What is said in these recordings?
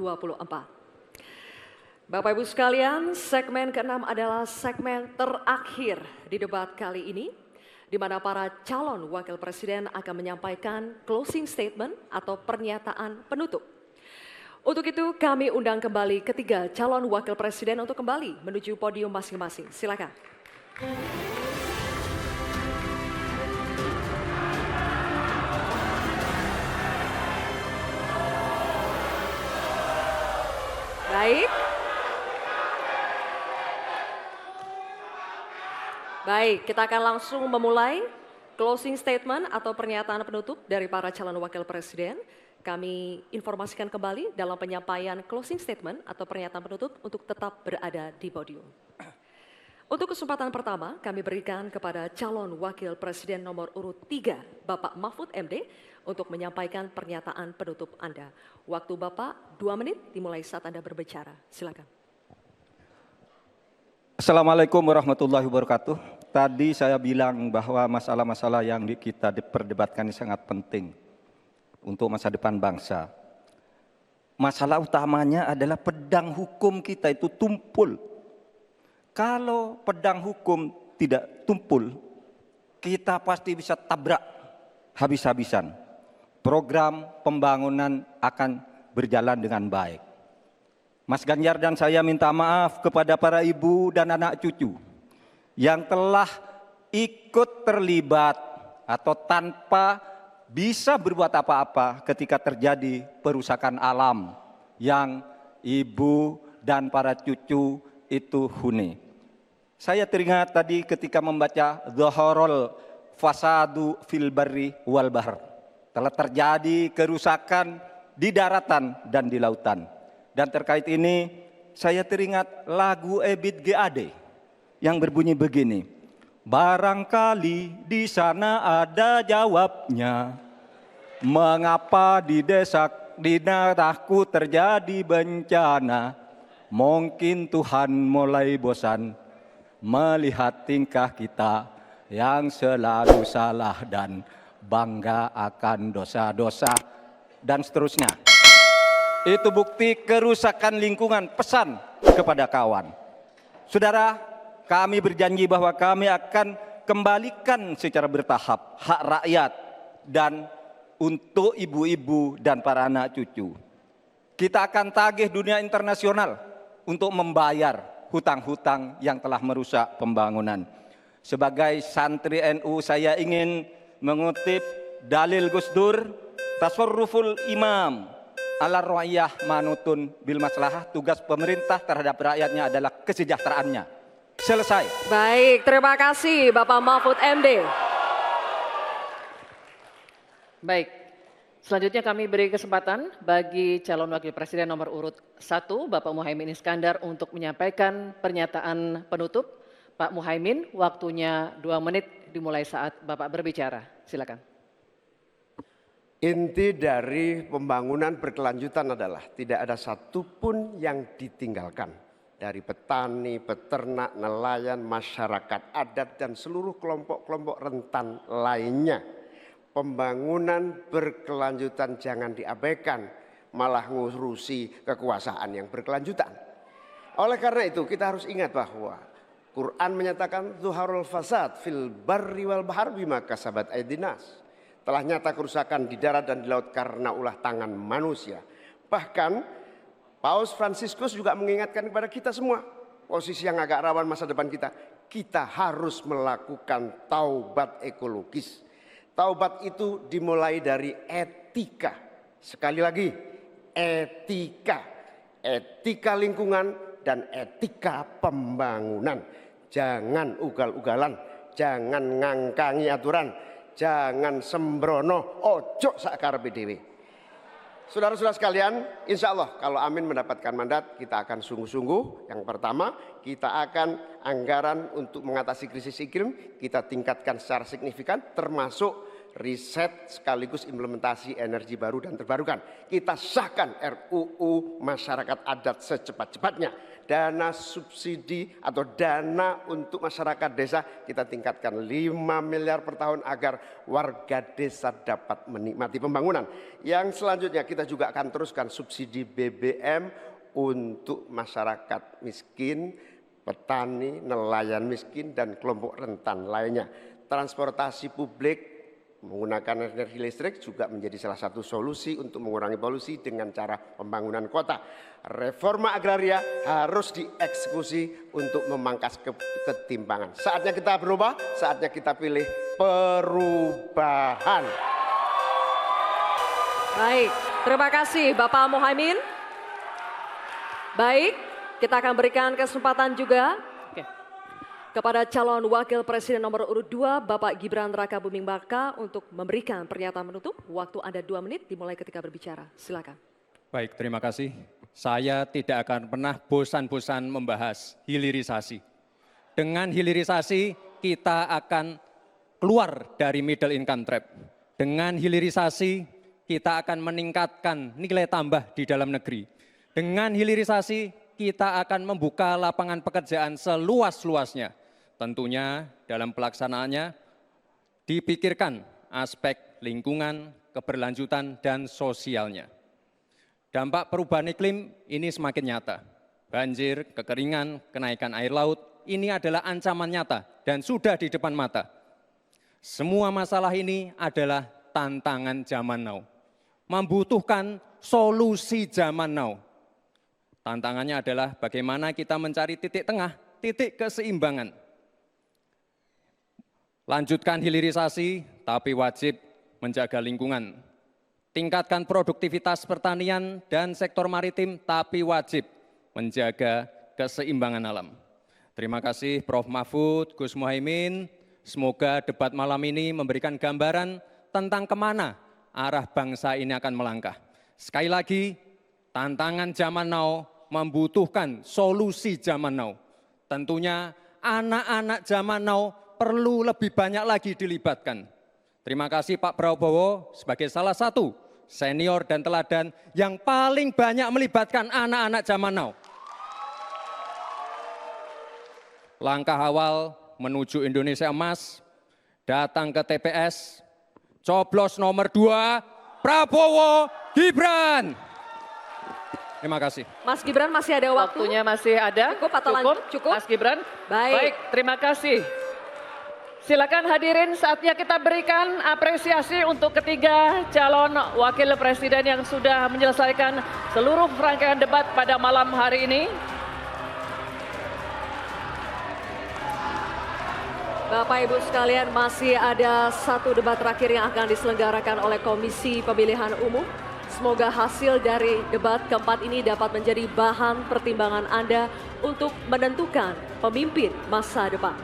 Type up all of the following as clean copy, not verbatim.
2024. Bapak Ibu sekalian, segmen ke-6 adalah segmen terakhir di debat kali ini, di mana para calon wakil presiden akan menyampaikan closing statement atau pernyataan penutup. Untuk itu kami undang kembali ketiga calon wakil presiden untuk kembali menuju podium masing-masing. Silakan. Baik, kita akan langsung memulai closing statement atau pernyataan penutup dari para calon wakil presiden. Kami informasikan kembali dalam penyampaian closing statement atau pernyataan penutup untuk tetap berada di podium. Untuk kesempatan pertama, kami berikan kepada calon wakil presiden nomor urut 3, Bapak Mahfud MD, untuk menyampaikan pernyataan penutup Anda. Waktu Bapak 2 menit dimulai saat Anda berbicara. Silakan. Assalamualaikum warahmatullahi wabarakatuh. Tadi saya bilang bahwa masalah-masalah yang kita diperdebatkan ini sangat penting untuk masa depan bangsa. Masalah utamanya adalah pedang hukum kita itu tumpul. Kalau pedang hukum tidak tumpul, kita pasti bisa tabrak habis-habisan. Program pembangunan akan berjalan dengan baik. Mas Ganjar dan saya minta maaf kepada para ibu dan anak cucu yang telah ikut terlibat atau tanpa bisa berbuat apa-apa ketika terjadi perusakan alam yang ibu dan para cucu itu huni. Saya teringat tadi ketika membaca Dhaharul Fasadu fil Barri wal Bahr. Telah terjadi kerusakan di daratan dan di lautan. Dan terkait ini saya teringat lagu Ebit GAD yang berbunyi begini. Barangkali di sana ada jawabnya. Mengapa di daerahku terjadi bencana? Mungkin Tuhan mulai bosan melihat tingkah kita yang selalu salah dan bangga akan dosa-dosa dan seterusnya. Itu bukti kerusakan lingkungan, pesan kepada kawan. Saudara, kami berjanji bahwa kami akan kembalikan secara bertahap hak rakyat dan untuk ibu-ibu dan para anak cucu. Kita akan tagih dunia internasional untuk membayar hutang-hutang yang telah merusak pembangunan. Sebagai santri NU saya ingin mengutip dalil Gus Dur, tasarruful imam ala rakyah manutun bil maslahah, tugas pemerintah terhadap rakyatnya adalah kesejahteraannya. Selesai. Baik, terima kasih Bapak Mahfud MD. Baik, selanjutnya kami beri kesempatan bagi calon wakil presiden nomor urut 1, Bapak Muhaimin Iskandar untuk menyampaikan pernyataan penutup. Pak Muhaimin, waktunya 2 menit dimulai saat Bapak berbicara. Silakan. Inti dari pembangunan berkelanjutan adalah tidak ada satupun yang ditinggalkan. Dari petani, peternak, nelayan, masyarakat adat, dan seluruh kelompok-kelompok rentan lainnya. Pembangunan berkelanjutan jangan diabaikan, malah ngurusi kekuasaan yang berkelanjutan. Oleh karena itu kita harus ingat bahwa Quran menyatakan Dhaharul Fasad fil Barri wal Bahr bima kasabat aydinas. Telah nyata kerusakan di darat dan di laut karena ulah tangan manusia. Bahkan Paus Fransiskus juga mengingatkan kepada kita semua, posisi yang agak rawan masa depan kita. Kita harus melakukan taubat ekologis. Taubat itu dimulai dari etika. Sekali lagi, etika. Etika lingkungan dan etika pembangunan. Jangan ugal-ugalan, jangan ngangkangi aturan, jangan sembrono, ojo sakarepe dhewe. Saudara-saudara sekalian, insya Allah kalau Amin mendapatkan mandat, kita akan sungguh-sungguh. Yang pertama, kita akan anggaran untuk mengatasi krisis iklim, kita tingkatkan secara signifikan, termasuk riset sekaligus implementasi energi baru dan terbarukan. Kita sahkan RUU masyarakat adat secepat-cepatnya. dana subsidi atau dana untuk masyarakat desa kita tingkatkan 5 miliar per tahun agar warga desa dapat menikmati pembangunan. Yang selanjutnya kita juga akan teruskan subsidi BBM untuk masyarakat miskin, petani, nelayan miskin, dan kelompok rentan lainnya. Transportasi publik menggunakan energi listrik juga menjadi salah satu solusi untuk mengurangi polusi dengan cara pembangunan kota. Reforma agraria harus dieksekusi untuk memangkas ketimpangan. Saatnya kita berubah, saatnya kita pilih perubahan. Baik, terima kasih Bapak Muhaimin. Baik, kita akan berikan kesempatan juga kepada calon wakil presiden nomor urut 2 Bapak Gibran Rakabuming Raka untuk memberikan pernyataan penutup. Waktu Anda 2 menit dimulai ketika berbicara. Silakan. Baik, terima kasih. Saya tidak akan pernah bosan-bosan membahas hilirisasi. Dengan hilirisasi kita akan keluar dari middle income trap. Dengan hilirisasi kita akan meningkatkan nilai tambah di dalam negeri. Dengan hilirisasi kita akan membuka lapangan pekerjaan seluas-luasnya. Tentunya dalam pelaksanaannya dipikirkan aspek lingkungan, keberlanjutan, dan sosialnya. Dampak perubahan iklim ini semakin nyata. Banjir, kekeringan, kenaikan air laut, ini adalah ancaman nyata dan sudah di depan mata. Semua masalah ini adalah tantangan zaman now. Membutuhkan solusi zaman now. Tantangannya adalah bagaimana kita mencari titik tengah, titik keseimbangan. Lanjutkan hilirisasi, tapi wajib menjaga lingkungan. Tingkatkan produktivitas pertanian dan sektor maritim, tapi wajib menjaga keseimbangan alam. Terima kasih Prof. Mahfud, Gus Muhaimin. Semoga debat malam ini memberikan gambaran tentang kemana arah bangsa ini akan melangkah. Sekali lagi, tantangan zaman now membutuhkan solusi zaman now. Tentunya anak-anak zaman now perlu lebih banyak lagi dilibatkan. Terima kasih Pak Prabowo sebagai salah satu senior dan teladan yang paling banyak melibatkan anak-anak zaman now. Langkah awal menuju Indonesia Emas, datang ke TPS, coblos nomor 2, Prabowo Gibran. Terima kasih. Mas Gibran masih ada waktu? Waktunya masih ada. Cukup atau lanjut? Cukup? Mas Gibran. Baik. Terima kasih. Silakan hadirin, saatnya kita berikan apresiasi untuk ketiga calon wakil presiden yang sudah menyelesaikan seluruh rangkaian debat pada malam hari ini. Bapak Ibu sekalian, masih ada satu debat terakhir yang akan diselenggarakan oleh Komisi Pemilihan Umum. Semoga hasil dari debat keempat ini dapat menjadi bahan pertimbangan Anda untuk menentukan pemimpin masa depan.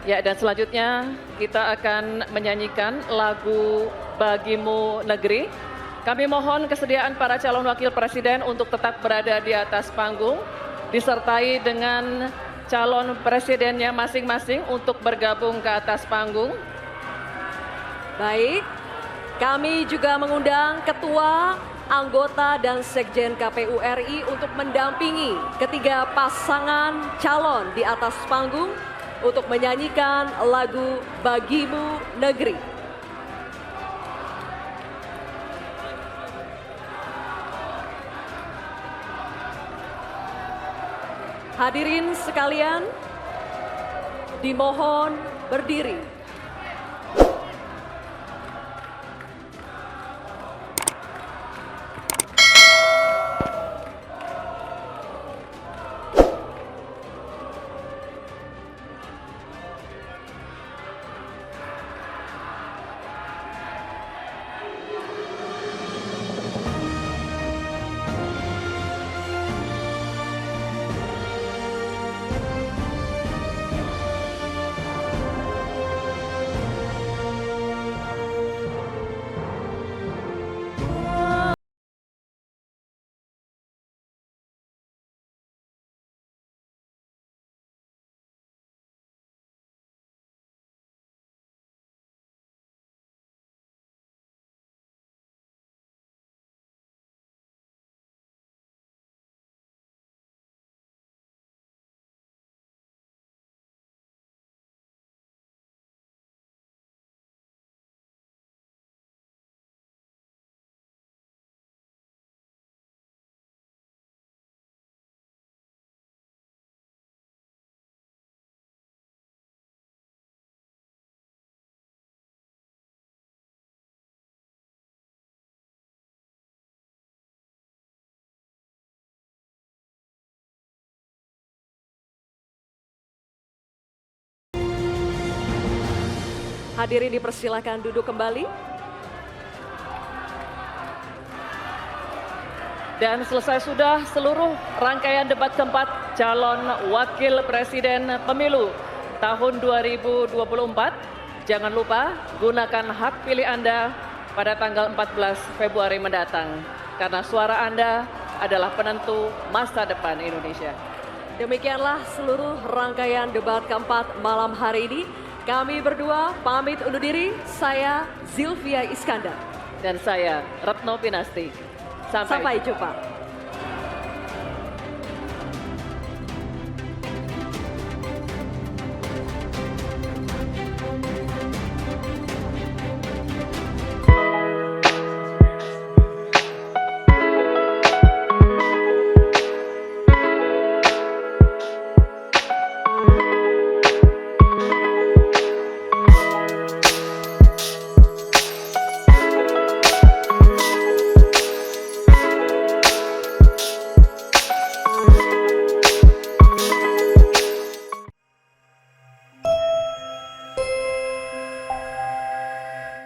Ya, dan selanjutnya kita akan menyanyikan lagu Bagimu Negeri. Kami mohon kesediaan para calon wakil presiden untuk tetap berada di atas panggung, disertai dengan calon presidennya masing-masing untuk bergabung ke atas panggung. Baik, kami juga mengundang ketua, anggota, dan sekjen KPU RI untuk mendampingi ketiga pasangan calon di atas panggung untuk menyanyikan lagu Bagimu Negeri. Hadirin sekalian, dimohon berdiri. Hadirin dipersilakan duduk kembali. Dan selesai sudah seluruh rangkaian debat keempat calon wakil presiden pemilu tahun 2024. Jangan lupa gunakan hak pilih Anda pada tanggal 14 Februari mendatang. Karena suara Anda adalah penentu masa depan Indonesia. Demikianlah seluruh rangkaian debat keempat malam hari ini. Kami berdua pamit undur diri. Saya Zilvia Iskandar. Dan saya Retno Pinasti. Sampai Sampai jumpa.